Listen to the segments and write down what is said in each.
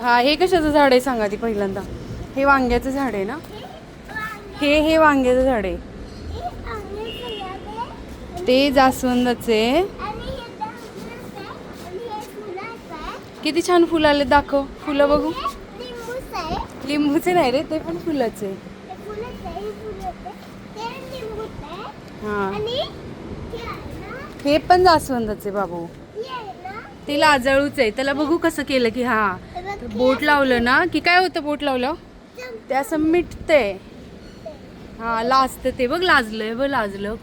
हा, हे कशाचं झाड आहे सांगा ती पहिल्यांदा. हे वांग्याचं झाड आहे ना. हे वांग्याचं झाड आहे. ते जास्वंदाचे. किती छान फुलं आले, दाखव फुलं बघू. लिंबूचे नाही रे, ते पण फुलाचे. हा, हे पण जास्वंदाचे बाबू. ते लाजाळूच आहे, त्याला बघू कसं केलं की. हा, बोट लावलं ना की काय होतं, बोट लावलं ते असं मिटतंय. हा, लाजतं ते बघ, लाजलंय बघ, लाजलं.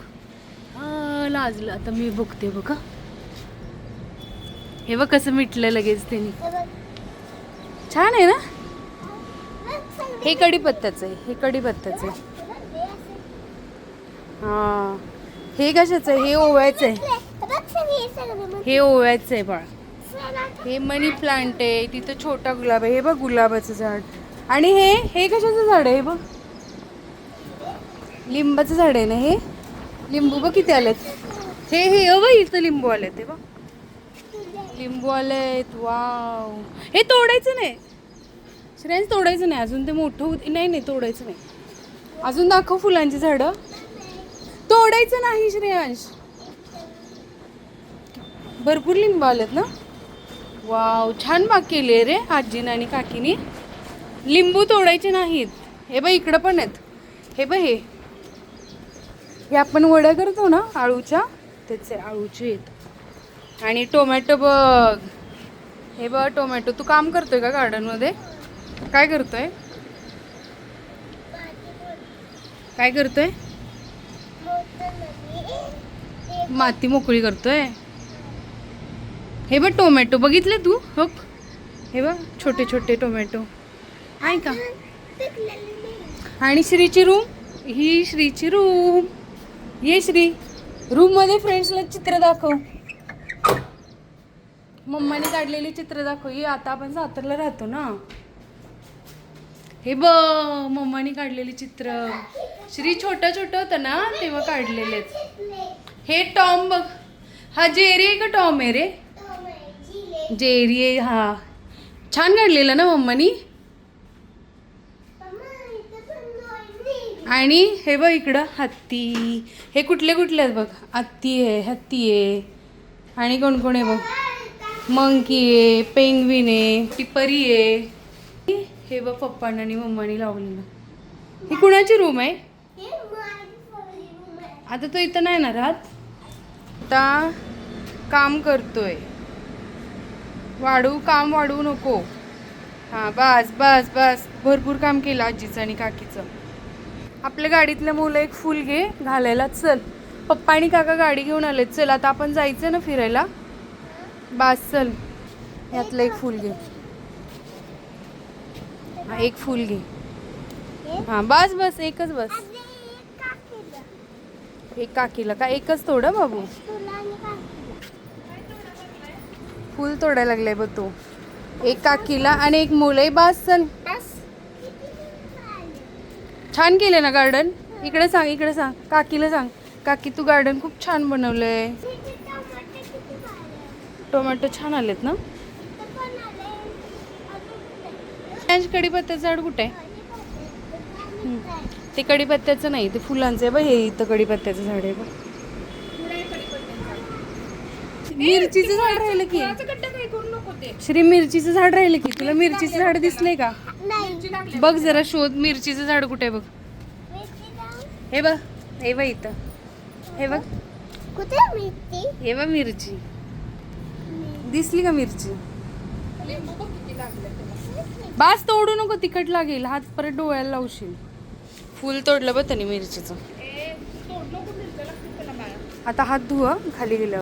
लाजलं. आता मी बघते बघ. हे बघ कसं मिटलं लगेच त्यांनी. छान आहे ना. हे कढीपत्त्याचं आहे, हे कढीपत्त्याचं आहे. हा, हे कशाचं आहे, हे ओव्याचं आहे. हे ओव्याचं आहे बाळ. हे मनी प्लांट आहे. तिथं छोटा गुलाब आहे. हे बघ गुलाबाचं झाड. आणि हे कशाचं झाड आहे, हे बघ लिंबाचं झाड आहे ना. हे लिंबू बघ किती आलेत. हे बघ इथं लिंबू आलेत. हे बघ लिंबू आलेत. वाव, हे तोडायचं नाही श्रेयांश, तोडायचं नाही अजून, ते मोठं होत नाही. तोडायचं नाही अजून. दाखव फुलांची झाडं. तोडायचं नाही श्रेयांश. भरपूर लिंबू आलेत ना. वाव, छान बाग केली आहे रे आजीने आणि काकीने. लिंबू तोडायचे नाहीत. हे बघ इकडं पण आहेत. हे बघ, हे आपण वड्या करतो ना आळूच्या, त्याचे आळूचे आहेत. आणि टोमॅटो बघ. हे बघ टोमॅटो. तू काम करतोय का गार्डनमध्ये? काय करतोय? काय करतोय? माती मोकळी करतोय. हे बघ टोमॅटो बघितले तू हो. हे बघ छोटे छोटे टोमॅटो आहे का. आणि श्रीची रूम, ही श्रीची रूम. ये श्री, रूम मध्ये फ्रेंड्सला चित्र दाखव. मम्माने काढलेली चित्र दाखव. ये, आता आपण सातारला राहतो ना. हे बघ मम्माने काढलेली चित्र. श्री छोटा छोटा होता ना तेव्हा काढलेले. हे टॉम बघ. हा जेरी आहे का टॉम आहे रे? जेरी आहे. हा, छान काढलेला ना मम्मानी. आणि हे बघ इकडं हत्ती. हे कुठले कुठले आहेत बघ. हत्ती आहे, हत्ती आहे. आणि कोण कोण आहे बघ. मंकी आहे, पेंग्विन आहे, टिपरी आहे. हे बघ पप्पांनी आणि मम्मानी लावलेलं. ही कुणाची रूम आहे? आता तो इथं नाही ना राहत. आता काम करतोय. काम वाढवू नको. हां, बस बस बस. भरपूर काम केलं आजीचं आणि काकीचं. आपल्या गाडीतल्या मुलं एक फुल घे घालायला. चल, पप्पा आणि काका गाडी घेऊन आलेत. चल आता आपण जायचं ना फिरायला. बस चल, यातलं एक फुल घे. हा, एक फुल घे. हां बस बस, एकच बस. एक काकीला का एकच तोडा बाबू. फुल तोडायला लागलाय बघ तो. एक काकीला आणि एक मुलं. बस चल. छान केले ना गार्डन. इकडे सांग, इकडे सांग, काकीला सांग. काकी तू गार्डन खूप छान बनवलंय. टोमॅटो छान आलेत ना. कढीपत्त्याचं झाड कुठे आहे? ते कढीपत्त्याचं नाही, ते फुलांचं आहे बघ. हे इथं कढीपत्त्याचं झाड आहे बघ. मिरचीचं झाड राहिलं की. श्री, मिरचीचं झाड राहिलं की. तुला मिरचीचं झाड दिसलंय का? बघ जरा शोध. मिरचीचं झाड कुठे आहे बघ. हे बघ, हे बघ इथं. हे बघ कुठे. हे बघ मिरची दिसली का? मिरची. बास, तोडू नको, तिखट लागेल. हात परत डोळ्याला लावशील. फुल तोडलं बघ त्याने मिरचीचं. आता हात धुवा खाली गेल्यावर.